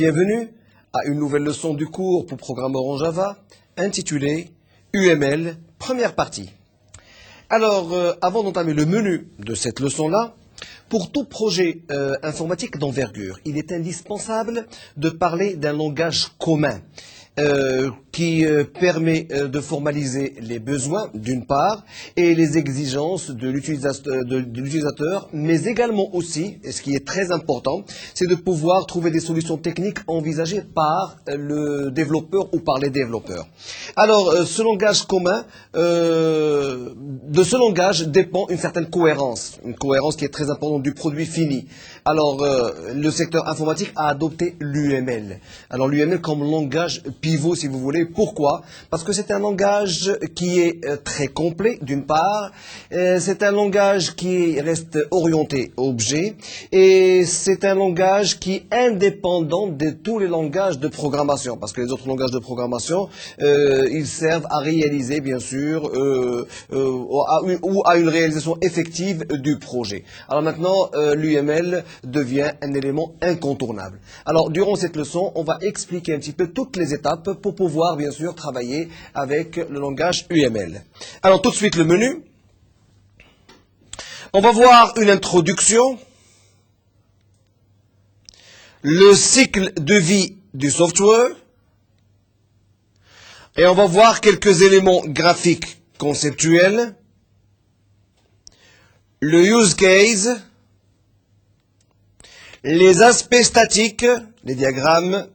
Bienvenue à une nouvelle leçon du cours pour programmeurs en Java intitulée UML, première partie. Alors, avant d'entamer le menu de cette leçon-là, pour tout projet informatique d'envergure, il est indispensable de parler d'un langage commun qui permet de formaliser les besoins d'une part et les exigences de l'utilisateur, mais également aussi, et ce qui est très important, c'est de pouvoir trouver des solutions techniques envisagées par le développeur ou par les développeurs. Alors, ce langage commun, de ce langage dépend une certaine cohérence, une cohérence qui est très importante du produit fini. Alors, le secteur informatique a adopté l'UML. Alors, l'UML comme langage pivot, si vous voulez. Pourquoi? Parce que c'est un langage qui est très complet, d'une part. C'est un langage qui reste orienté objet. Et c'est un langage qui est indépendant de tous les langages de programmation. Parce que les autres langages de programmation, ils servent à réaliser, bien sûr, ou à une réalisation effective du projet. Alors maintenant, l'UML devient un élément incontournable. Alors, durant cette leçon, on va expliquer un petit peu toutes les étapes pour pouvoir, bien sûr, travailler avec le langage UML. Alors, tout de suite, le menu. On va voir une introduction, le cycle de vie du software, et on va voir quelques éléments graphiques conceptuels, le use case, les aspects statiques, les diagrammes,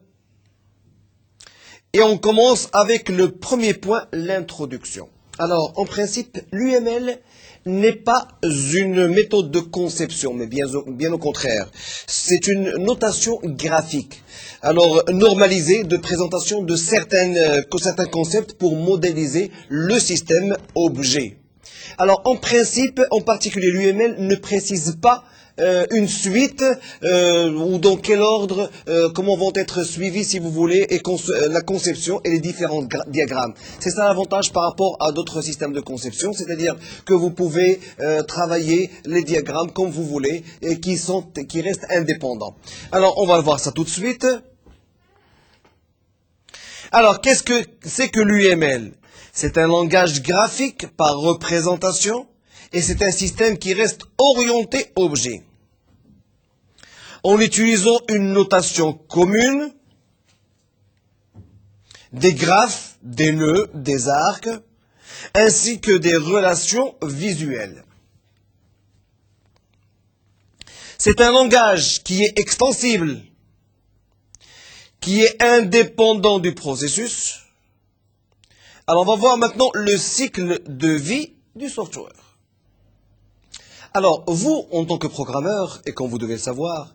et on commence avec le premier point, l'introduction. Alors, en principe, l'UML n'est pas une méthode de conception, mais bien au contraire. C'est une notation graphique. Alors, normalisée de présentation de certains concepts pour modéliser le système objet. Alors, en principe, en particulier, l'UML ne précise pas une suite ou dans quel ordre, comment vont être suivis, si vous voulez, et la conception et les différents diagrammes. C'est ça l'avantage par rapport à d'autres systèmes de conception, c'est-à-dire que vous pouvez travailler les diagrammes comme vous voulez et qui restent indépendants. Alors, on va voir ça tout de suite. Alors, qu'est-ce que c'est que l'UML? C'est un langage graphique par représentation et c'est un système qui reste orienté objet. En utilisant une notation commune, des graphes, des nœuds, des arcs, ainsi que des relations visuelles. C'est un langage qui est extensible, qui est indépendant du processus. Alors, on va voir maintenant le cycle de vie du software. Alors, vous, en tant que programmeur, et comme vous devez le savoir,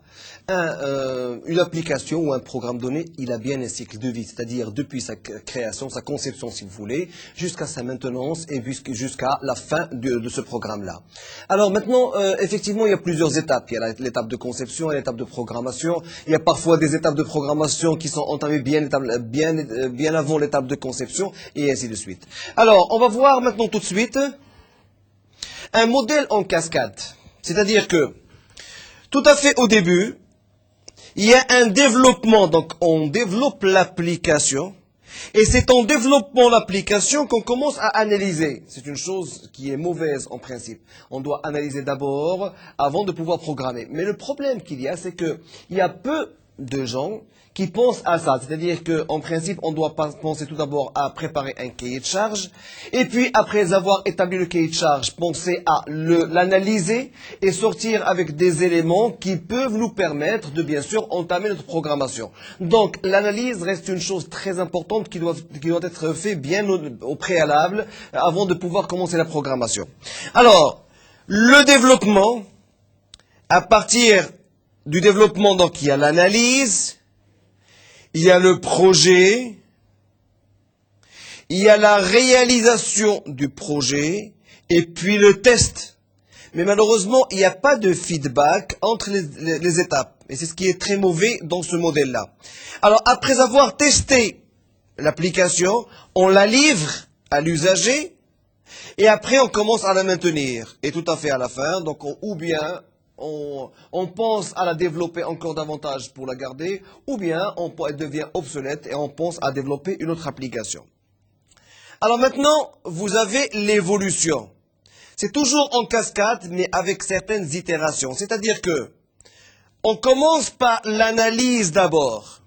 une application ou un programme donné, il a bien un cycle de vie, c'est-à-dire depuis sa création, sa conception, si vous voulez, jusqu'à sa maintenance et jusqu'à la fin de ce programme-là. Alors maintenant, effectivement, il y a plusieurs étapes. Il y a l'étape de conception et l'étape de programmation. Il y a parfois des étapes de programmation qui sont entamées bien avant l'étape de conception, et ainsi de suite. Alors, on va voir maintenant tout de suite un modèle en cascade. C'est-à-dire que, tout à fait au début, il y a un développement, donc on développe l'application, et c'est en développant l'application qu'on commence à analyser. C'est une chose qui est mauvaise en principe. On doit analyser d'abord avant de pouvoir programmer. Mais le problème qu'il y a, c'est qu'il y a peu de gens qui pensent à ça. C'est-à-dire qu'en principe, on doit penser tout d'abord à préparer un cahier de charge. Et puis, après avoir établi le cahier de charge, penser à l'analyser et sortir avec des éléments qui peuvent nous permettre de, bien sûr, entamer notre programmation. Donc, l'analyse reste une chose très importante qui doit être faite bien au préalable avant de pouvoir commencer la programmation. Alors, le développement, à partir du développement, donc, il y a l'analyse, il y a le projet, il y a la réalisation du projet, et puis le test. Mais malheureusement, il n'y a pas de feedback entre les étapes. Et c'est ce qui est très mauvais dans ce modèle-là. Alors, après avoir testé l'application, on la livre à l'usager, et après on commence à la maintenir. Et tout à fait à la fin, donc ou bien on pense à la développer encore davantage pour la garder, ou bien elle devient obsolète et on pense à développer une autre application. Alors maintenant, vous avez l'évolution. C'est toujours en cascade, mais avec certaines itérations. C'est-à-dire que on commence par l'analyse d'abord.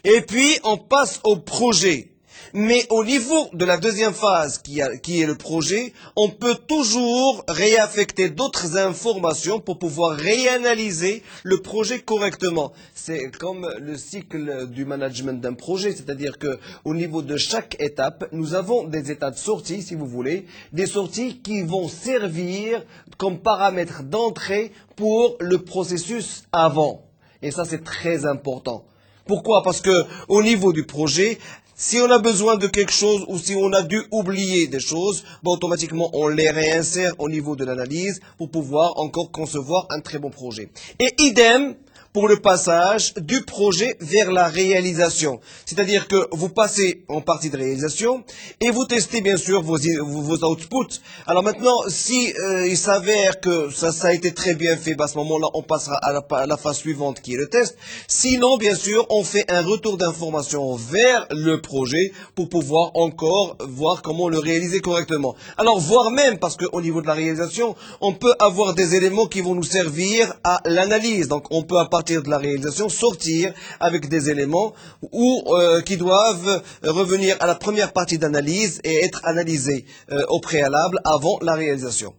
Et puis, on passe au projet. Mais au niveau de la deuxième phase, qui est le projet, on peut toujours réaffecter d'autres informations pour pouvoir réanalyser le projet correctement. C'est comme le cycle du management d'un projet, c'est-à-dire que au niveau de chaque étape, nous avons des états de sortie, si vous voulez, des sorties qui vont servir comme paramètres d'entrée pour le processus avant. Et ça, c'est très important. Pourquoi? Parce que au niveau du projet, si on a besoin de quelque chose ou si on a dû oublier des choses, automatiquement on les réinsère au niveau de l'analyse pour pouvoir encore concevoir un très bon projet. Et idem pour le passage du projet vers la réalisation. C'est-à-dire que vous passez en partie de réalisation et vous testez bien sûr vos outputs. Alors maintenant, si il s'avère que ça a été très bien fait, à ce moment-là, on passera à la phase suivante qui est le test. Sinon, bien sûr, on fait un retour d'information vers le projet pour pouvoir encore voir comment le réaliser correctement. Alors, voire même, parce qu'au niveau de la réalisation, on peut avoir des éléments qui vont nous servir à l'analyse. Donc, on peut à partir de la réalisation sortir avec des éléments qui doivent revenir à la première partie d'analyse et être analysés au préalable avant la réalisation.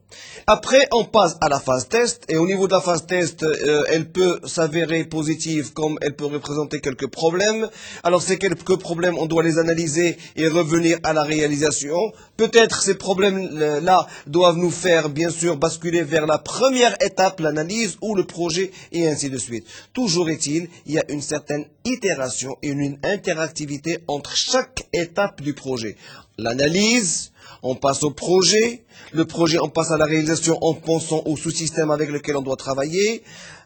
Après, on passe à la phase test et au niveau de la phase test, elle peut s'avérer positive comme elle peut représenter quelques problèmes. Alors ces quelques problèmes, on doit les analyser et revenir à la réalisation. Peut-être ces problèmes-là doivent nous faire bien sûr basculer vers la première étape, l'analyse ou le projet et ainsi de suite. Toujours est-il, il y a une certaine itération et une interactivité entre chaque étape du projet. L'analyse, on passe au projet, le projet on passe à la réalisation en pensant au sous-système avec lequel on doit travailler.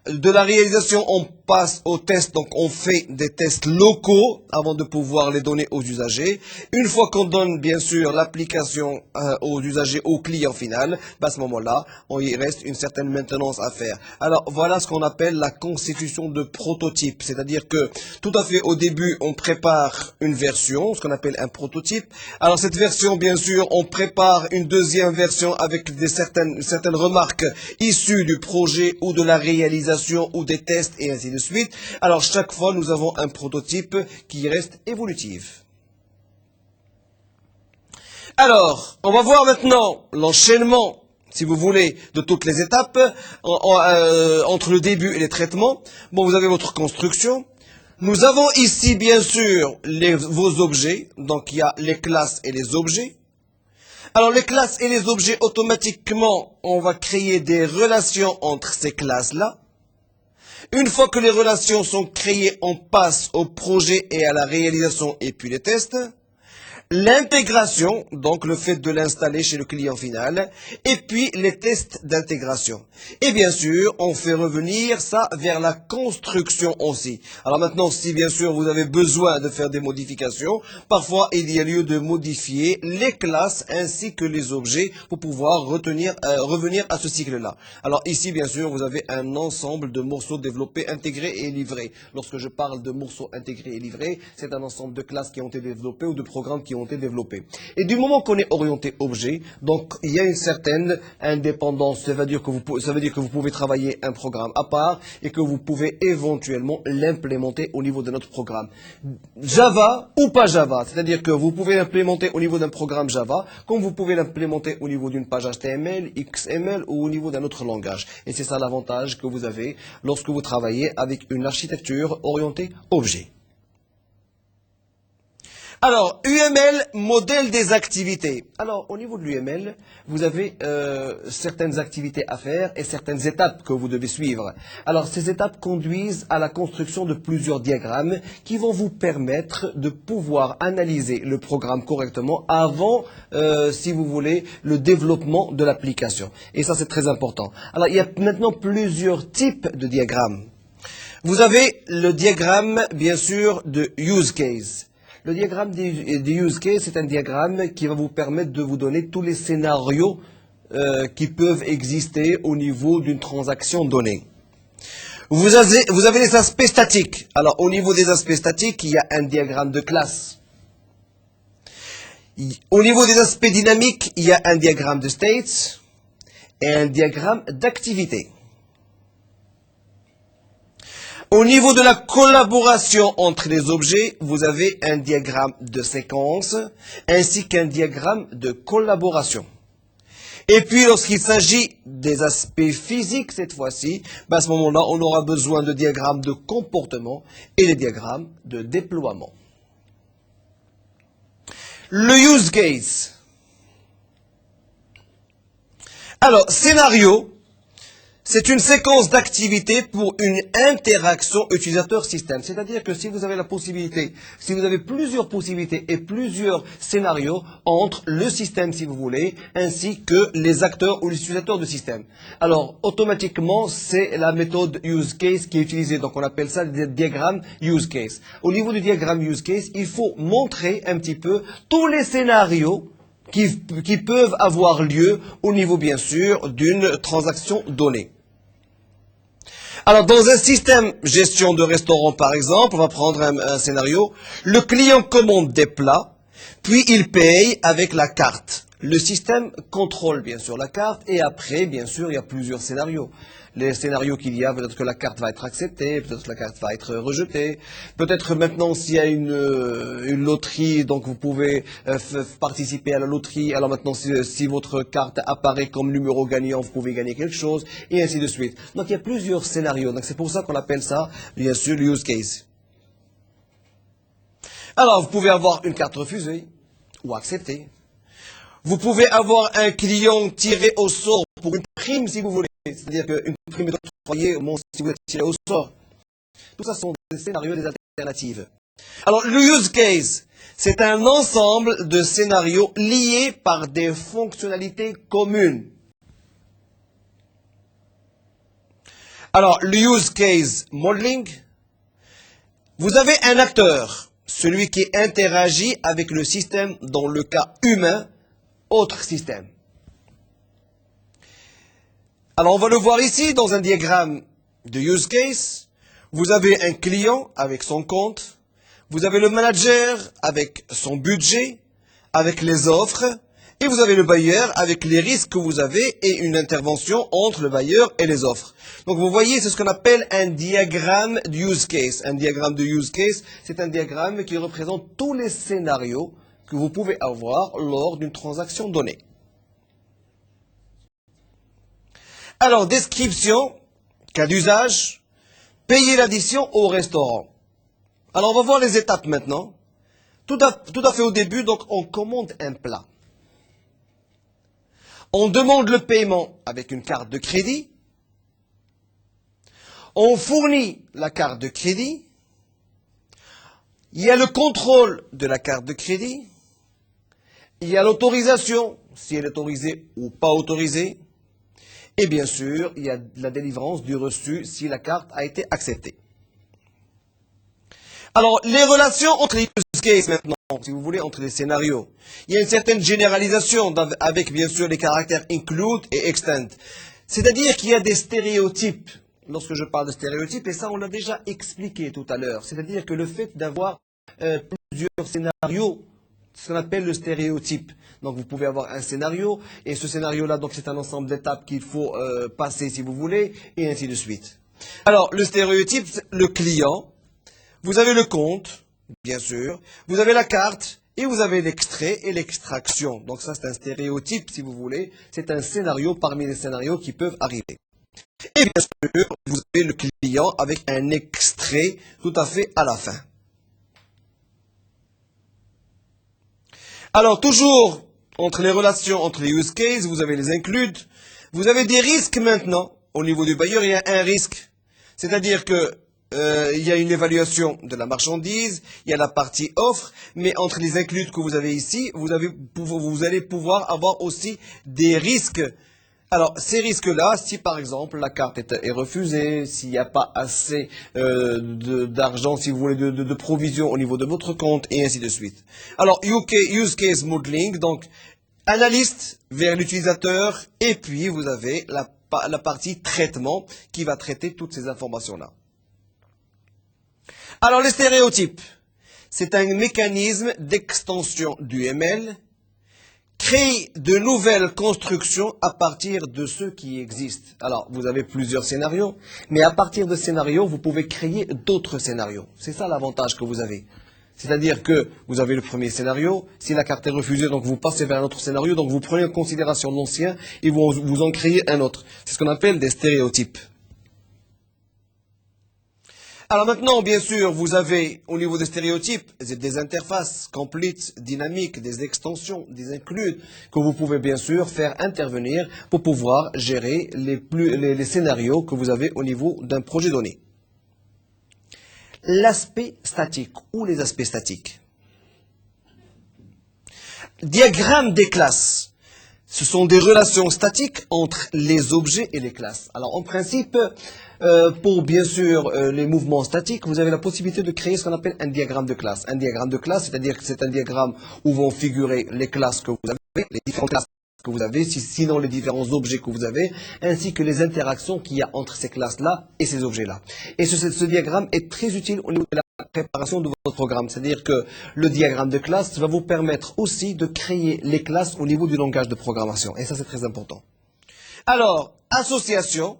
De la réalisation, on passe au test, donc on fait des tests locaux avant de pouvoir les donner aux usagers. Une fois qu'on donne bien sûr l'application aux usagers, au client final, à ce moment-là, il reste une certaine maintenance à faire. Alors voilà ce qu'on appelle la constitution de prototype, c'est-à-dire que tout à fait au début, on prépare une version, ce qu'on appelle un prototype. Alors cette version, bien sûr, on prépare une deuxième version avec certaines remarques issues du projet ou de la réalisation ou des tests et ainsi de suite. Alors chaque fois, nous avons un prototype qui reste évolutif. Alors, on va voir maintenant l'enchaînement, si vous voulez, de toutes les étapes entre le début et les traitements. Bon, vous avez votre construction. Nous avons ici, bien sûr, vos objets. Donc, il y a les classes et les objets. Alors, les classes et les objets, automatiquement, on va créer des relations entre ces classes-là. Une fois que les relations sont créées, on passe au projet et à la réalisation et puis les tests. L'intégration, donc le fait de l'installer chez le client final, et puis les tests d'intégration. Et bien sûr, on fait revenir ça vers la construction aussi. Alors maintenant, si bien sûr vous avez besoin de faire des modifications, parfois il y a lieu de modifier les classes ainsi que les objets pour pouvoir revenir à ce cycle-là. Alors ici, bien sûr, vous avez un ensemble de morceaux développés, intégrés et livrés. Lorsque je parle de morceaux intégrés et livrés, c'est un ensemble de classes qui ont été développées ou de programmes qui ont été développés. Et du moment qu'on est orienté objet, donc il y a une certaine indépendance. Ça veut dire que vous pouvez travailler un programme à part et que vous pouvez éventuellement l'implémenter au niveau de notre programme. Java ou pas Java, c'est-à-dire que vous pouvez l'implémenter au niveau d'un programme Java, comme vous pouvez l'implémenter au niveau d'une page HTML, XML ou au niveau d'un autre langage. Et c'est ça l'avantage que vous avez lorsque vous travaillez avec une architecture orientée objet. Alors, UML, modèle des activités. Alors, au niveau de l'UML, vous avez certaines activités à faire et certaines étapes que vous devez suivre. Alors, ces étapes conduisent à la construction de plusieurs diagrammes qui vont vous permettre de pouvoir analyser le programme correctement avant, si vous voulez, le développement de l'application. Et ça, c'est très important. Alors, il y a maintenant plusieurs types de diagrammes. Vous avez le diagramme, bien sûr, de use case. Le diagramme des use case, c'est un diagramme qui va vous permettre de vous donner tous les scénarios qui peuvent exister au niveau d'une transaction donnée. Vous avez les aspects statiques. Alors, au niveau des aspects statiques, il y a un diagramme de classe. Au niveau des aspects dynamiques, il y a un diagramme de states et un diagramme d'activité. Au niveau de la collaboration entre les objets, vous avez un diagramme de séquence ainsi qu'un diagramme de collaboration. Et puis, lorsqu'il s'agit des aspects physiques, cette fois-ci, à ce moment-là, on aura besoin de diagrammes de comportement et les diagrammes de déploiement. Le use case. Alors, scénario, c'est une séquence d'activités pour une interaction utilisateur-système. C'est-à-dire que si vous avez la possibilité, si vous avez plusieurs possibilités et plusieurs scénarios entre le système, si vous voulez, ainsi que les acteurs ou les utilisateurs du système. Alors, automatiquement, c'est la méthode use case qui est utilisée. Donc, on appelle ça le diagramme use case. Au niveau du diagramme use case, il faut montrer un petit peu tous les scénarios qui peuvent avoir lieu au niveau, bien sûr, d'une transaction donnée. Alors, dans un système gestion de restaurant, par exemple, on va prendre un scénario. Le client commande des plats, puis il paye avec la carte. Le système contrôle, bien sûr, la carte, et après, bien sûr, il y a plusieurs scénarios. Les scénarios qu'il y a, peut-être que la carte va être acceptée, peut-être que la carte va être rejetée. Peut-être maintenant, s'il y a une loterie, donc vous pouvez participer à la loterie. Alors maintenant, si votre carte apparaît comme numéro gagnant, vous pouvez gagner quelque chose, et ainsi de suite. Donc il y a plusieurs scénarios. Donc c'est pour ça qu'on appelle ça, bien sûr, le use case. Alors, vous pouvez avoir une carte refusée ou acceptée. Vous pouvez avoir un client tiré au sort pour une prime, si vous voulez. C'est-à-dire qu'une prime est octroyée au moment si vous êtes tiré au sort. Tout ça sont des scénarios, des alternatives. Alors, le use case, c'est un ensemble de scénarios liés par des fonctionnalités communes. Alors, le use case modeling, vous avez un acteur, celui qui interagit avec le système dans le cas humain, autre système. Alors, on va le voir ici dans un diagramme de use case. Vous avez un client avec son compte. Vous avez le manager avec son budget, avec les offres. Et vous avez le bailleur avec les risques que vous avez et une intervention entre le bailleur et les offres. Donc, vous voyez, c'est ce qu'on appelle un diagramme de use case. Un diagramme de use case, c'est un diagramme qui représente tous les scénarios que vous pouvez avoir lors d'une transaction donnée. Alors, description, cas d'usage, payer l'addition au restaurant. Alors, on va voir les étapes maintenant. Tout à fait au début, donc, on commande un plat. On demande le paiement avec une carte de crédit. On fournit la carte de crédit. Il y a le contrôle de la carte de crédit. Il y a l'autorisation, si elle est autorisée ou pas autorisée. Et bien sûr, il y a la délivrance du reçu si la carte a été acceptée. Alors, les relations entre les use cases maintenant, si vous voulez, entre les scénarios. Il y a une certaine généralisation avec bien sûr les caractères include et extend. C'est-à-dire qu'il y a des stéréotypes. Lorsque je parle de stéréotypes, et ça on l'a déjà expliqué tout à l'heure, c'est-à-dire que le fait d'avoir plusieurs scénarios, ce qu'on appelle le stéréotype. Donc vous pouvez avoir un scénario, et ce scénario-là, donc c'est un ensemble d'étapes qu'il faut passer si vous voulez, et ainsi de suite. Alors, le stéréotype, le client, vous avez le compte, bien sûr, vous avez la carte, et vous avez l'extrait et l'extraction. Donc ça, c'est un stéréotype, si vous voulez, c'est un scénario parmi les scénarios qui peuvent arriver. Et bien sûr, vous avez le client avec un extrait tout à fait à la fin. Alors, toujours entre les relations, entre les use cases, vous avez les includes. Vous avez des risques maintenant. Au niveau du bailleur, il y a un risque. C'est-à-dire que il y a une évaluation de la marchandise, il y a la partie offre, mais entre les includes que vous avez ici, vous allez pouvoir avoir aussi des risques. Alors, ces risques-là, si par exemple la carte est refusée, s'il n'y a pas assez d'argent, si vous voulez, de provision au niveau de votre compte, et ainsi de suite. Alors, use case modeling, donc analyste vers l'utilisateur, et puis vous avez la partie traitement qui va traiter toutes ces informations-là. Alors les stéréotypes, c'est un mécanisme d'extension du ML, créer de nouvelles constructions à partir de ceux qui existent. Alors, vous avez plusieurs scénarios, mais à partir de scénarios, vous pouvez créer d'autres scénarios. C'est ça l'avantage que vous avez. C'est-à-dire que vous avez le premier scénario, si la carte est refusée, donc vous passez vers un autre scénario, donc vous prenez en considération l'ancien et vous en créez un autre. C'est ce qu'on appelle des stéréotypes. Alors maintenant, bien sûr, vous avez au niveau des stéréotypes des interfaces complete, dynamiques, des extensions, des includes que vous pouvez bien sûr faire intervenir pour pouvoir gérer les scénarios que vous avez au niveau d'un projet donné. L'aspect statique ou les aspects statiques. Diagramme des classes. Ce sont des relations statiques entre les objets et les classes. Alors en principe, pour bien sûr les mouvements statiques, vous avez la possibilité de créer ce qu'on appelle un diagramme de classe. Un diagramme de classe, c'est-à-dire que c'est un diagramme où vont figurer les classes que vous avez, les différentes classes que vous avez, sinon les différents objets que vous avez, ainsi que les interactions qu'il y a entre ces classes-là et ces objets-là. Et ce diagramme est très utile au niveau de la préparation de votre programme. C'est-à-dire que le diagramme de classe va vous permettre aussi de créer les classes au niveau du langage de programmation. Et ça, c'est très important. Alors, association,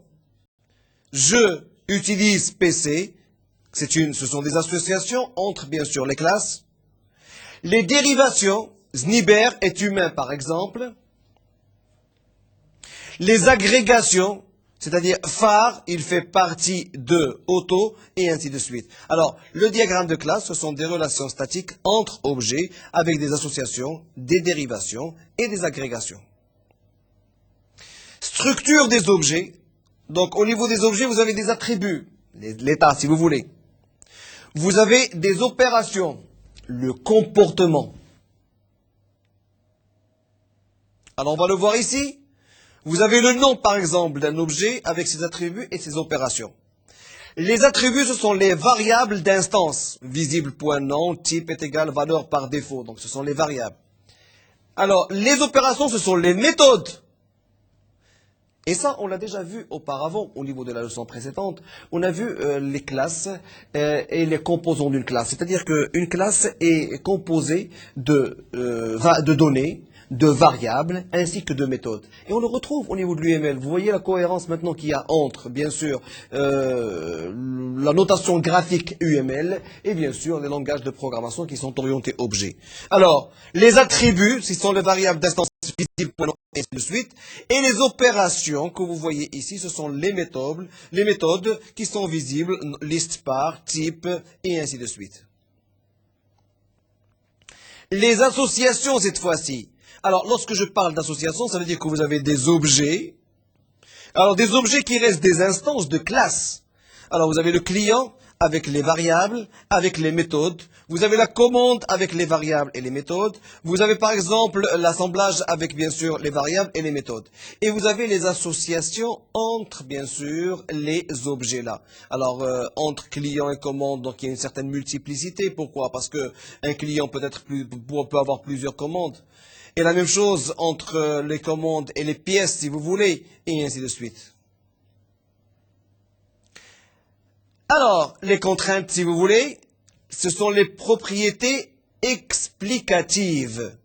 je utilise PC, ce sont des associations entre, bien sûr, les classes. Les dérivations, Zniber est humain, par exemple. Les agrégations, c'est-à-dire phare, il fait partie de auto, et ainsi de suite. Alors, le diagramme de classe, ce sont des relations statiques entre objets avec des associations, des dérivations et des agrégations. Structure des objets. Donc, au niveau des objets, vous avez des attributs, l'état, si vous voulez. Vous avez des opérations, le comportement. Alors, on va le voir ici. Vous avez le nom, par exemple, d'un objet avec ses attributs et ses opérations. Les attributs, ce sont les variables d'instance. Visible, point, nom, type est égal, valeur par défaut. Donc, ce sont les variables. Alors, les opérations, ce sont les méthodes. Et ça, on l'a déjà vu auparavant au niveau de la leçon précédente. On a vu les classes et les composants d'une classe. C'est-à-dire qu'une classe est composée de données, de variables, ainsi que de méthodes. Et on le retrouve au niveau de l'UML. Vous voyez la cohérence maintenant qu'il y a entre, bien sûr, la notation graphique UML et bien sûr les langages de programmation qui sont orientés objets. Alors, les attributs, ce sont les variables d'instance visible, et ainsi de suite. Et les opérations que vous voyez ici, ce sont les méthodes qui sont visibles, liste par, type, et ainsi de suite. Les associations, cette fois-ci. Alors, lorsque je parle d'association, ça veut dire que vous avez des objets. Alors, des objets qui restent des instances de classe. Alors, vous avez le client avec les variables, avec les méthodes. Vous avez la commande avec les variables et les méthodes. Vous avez, par exemple, l'assemblage avec, bien sûr, les variables et les méthodes. Et vous avez les associations entre, bien sûr, les objets-là. Alors, entre client et commande, donc il y a une certaine multiplicité. Pourquoi? Parce que un client peut avoir plusieurs commandes. Et la même chose entre les commandes et les pièces, si vous voulez, et ainsi de suite. Alors, les contraintes, si vous voulez, ce sont les propriétés explicatives.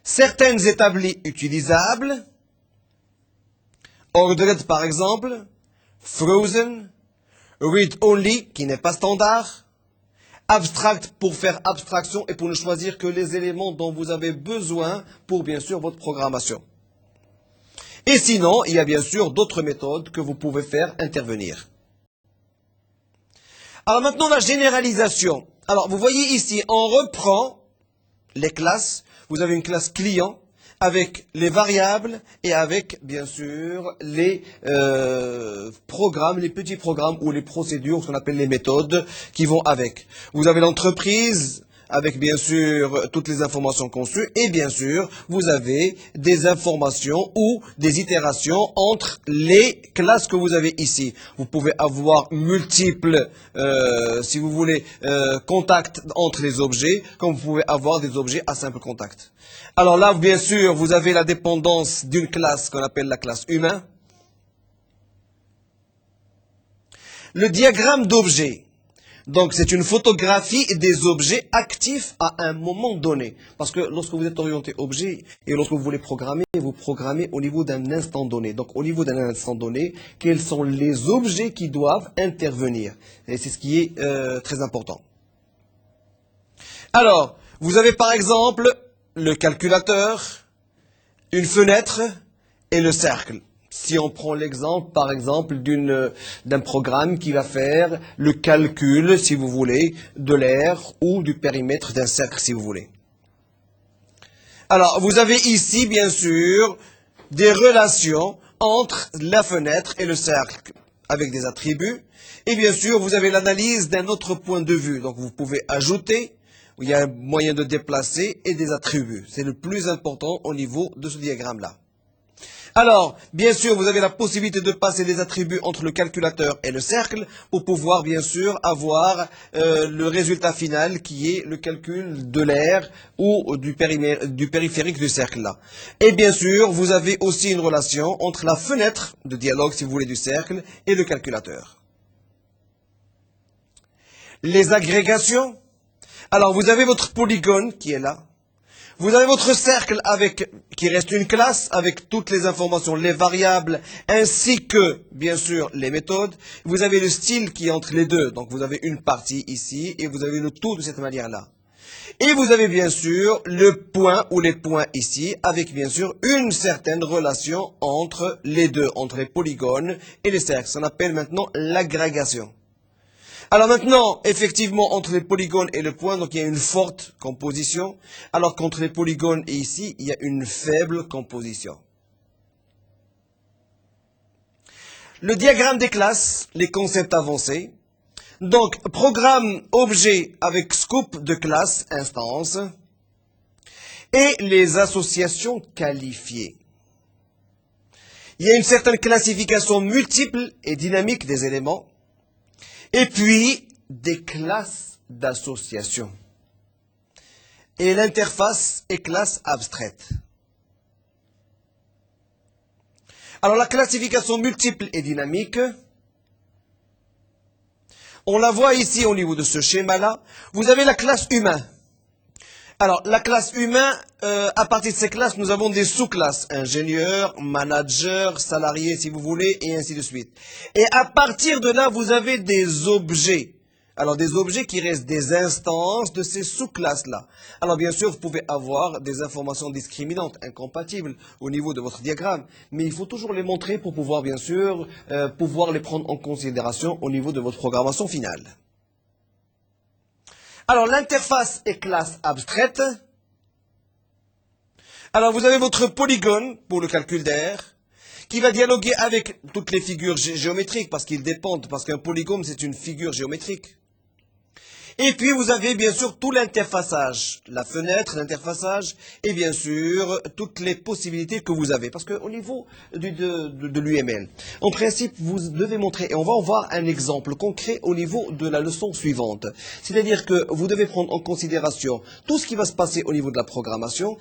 Certaines établies utilisables, ordered par exemple, frozen, read only, qui n'est pas standard, abstract pour faire abstraction et pour ne choisir que les éléments dont vous avez besoin pour bien sûr votre programmation. Et sinon, il y a bien sûr d'autres méthodes que vous pouvez faire intervenir. Alors maintenant, la généralisation. Alors vous voyez ici, on reprend les classes. Vous avez une classe client avec les variables et avec, bien sûr, les programmes, les petits programmes ou les procédures, ce qu'on appelle les méthodes, qui vont avec. Vous avez l'entreprise avec bien sûr toutes les informations conçues, et bien sûr, vous avez des informations ou des itérations entre les classes que vous avez ici. Vous pouvez avoir multiples, si vous voulez, contacts entre les objets, comme vous pouvez avoir des objets à simple contact. Alors là, bien sûr, vous avez la dépendance d'une classe qu'on appelle la classe humain. Le diagramme d'objets. Donc, c'est une photographie des objets actifs à un moment donné. Parce que lorsque vous êtes orienté objet et lorsque vous voulez programmer, vous programmez au niveau d'un instant donné. Donc, au niveau d'un instant donné, quels sont les objets qui doivent intervenir? Et c'est ce qui est très important. Alors, vous avez par exemple le calculateur, une fenêtre et le cercle. Si on prend l'exemple, par exemple, d'un programme qui va faire le calcul, si vous voulez, de l'aire ou du périmètre d'un cercle, si vous voulez. Alors, vous avez ici, bien sûr, des relations entre la fenêtre et le cercle, avec des attributs. Et bien sûr, vous avez l'analyse d'un autre point de vue. Donc, vous pouvez ajouter, il y a un moyen de déplacer et des attributs. C'est le plus important au niveau de ce diagramme-là. Alors, bien sûr, vous avez la possibilité de passer des attributs entre le calculateur et le cercle pour pouvoir, bien sûr, avoir le résultat final qui est le calcul de l'aire ou du périphérique du cercle-là. Et bien sûr, vous avez aussi une relation entre la fenêtre de dialogue, si vous voulez, du cercle et le calculateur. Les agrégations. Alors, vous avez votre polygone qui est là. Vous avez votre cercle qui reste une classe avec toutes les informations, les variables, ainsi que, bien sûr, les méthodes. Vous avez le style qui est entre les deux. Donc, vous avez une partie ici et vous avez le tout de cette manière-là. Et vous avez, bien sûr, le point ou les points ici avec, bien sûr, une certaine relation entre les deux, entre les polygones et les cercles. Ça s'appelle maintenant l'agrégation. Alors maintenant, effectivement, entre les polygones et le point, donc il y a une forte composition, alors qu'entre les polygones et ici, il y a une faible composition. Le diagramme des classes, les concepts avancés. Donc, programme objet avec scope de classe, instance, et les associations qualifiées. Il y a une certaine classification multiple et dynamique des éléments. Et puis, des classes d'association. Et l'interface est classe abstraite. Alors, la classification multiple et dynamique, on la voit ici au niveau de ce schéma-là. Vous avez la classe humain. Alors, la classe humain, à partir de ces classes, nous avons des sous-classes. Ingénieur, manager, salarié, si vous voulez, et ainsi de suite. Et à partir de là, vous avez des objets. Alors, des objets qui restent des instances de ces sous-classes-là. Alors, bien sûr, vous pouvez avoir des informations discriminantes, incompatibles au niveau de votre diagramme. Mais il faut toujours les montrer pour pouvoir, bien sûr, pouvoir les prendre en considération au niveau de votre programmation finale. Alors, l'interface est classe abstraite. Alors, vous avez votre polygone pour le calcul d'aire, qui va dialoguer avec toutes les figures géométriques, parce qu'ils dépendent, parce qu'un polygone, c'est une figure géométrique. Et puis, vous avez bien sûr tout l'interfaçage, la fenêtre, l'interfaçage, et bien sûr, toutes les possibilités que vous avez. Parce qu'au niveau de l'UML, en principe, vous devez montrer, et on va en voir un exemple concret au niveau de la leçon suivante. C'est-à-dire que vous devez prendre en considération tout ce qui va se passer au niveau de la programmation,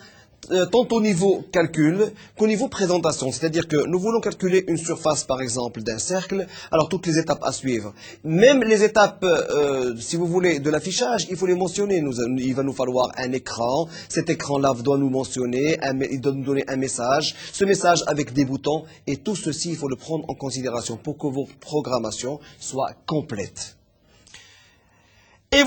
tant au niveau calcul qu'au niveau présentation. C'est-à-dire que nous voulons calculer une surface, par exemple, d'un cercle, alors toutes les étapes à suivre. Même les étapes, si vous voulez, de l'affichage, il faut les mentionner. Il va nous falloir un écran. Cet écran-là doit nous mentionner, il doit nous donner un message. Ce message avec des boutons. Et tout ceci, il faut le prendre en considération pour que vos programmations soient complètes. Et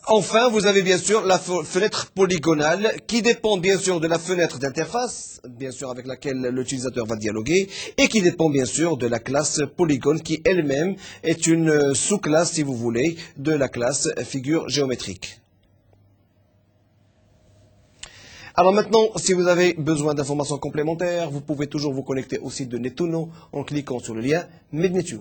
enfin, vous avez bien sûr la fenêtre polygonale qui dépend bien sûr de la fenêtre d'interface, bien sûr avec laquelle l'utilisateur va dialoguer, et qui dépend bien sûr de la classe polygone qui elle-même est une sous-classe, si vous voulez, de la classe figure géométrique. Alors maintenant, si vous avez besoin d'informations complémentaires, vous pouvez toujours vous connecter au site de Netuno en cliquant sur le lien Mednetu.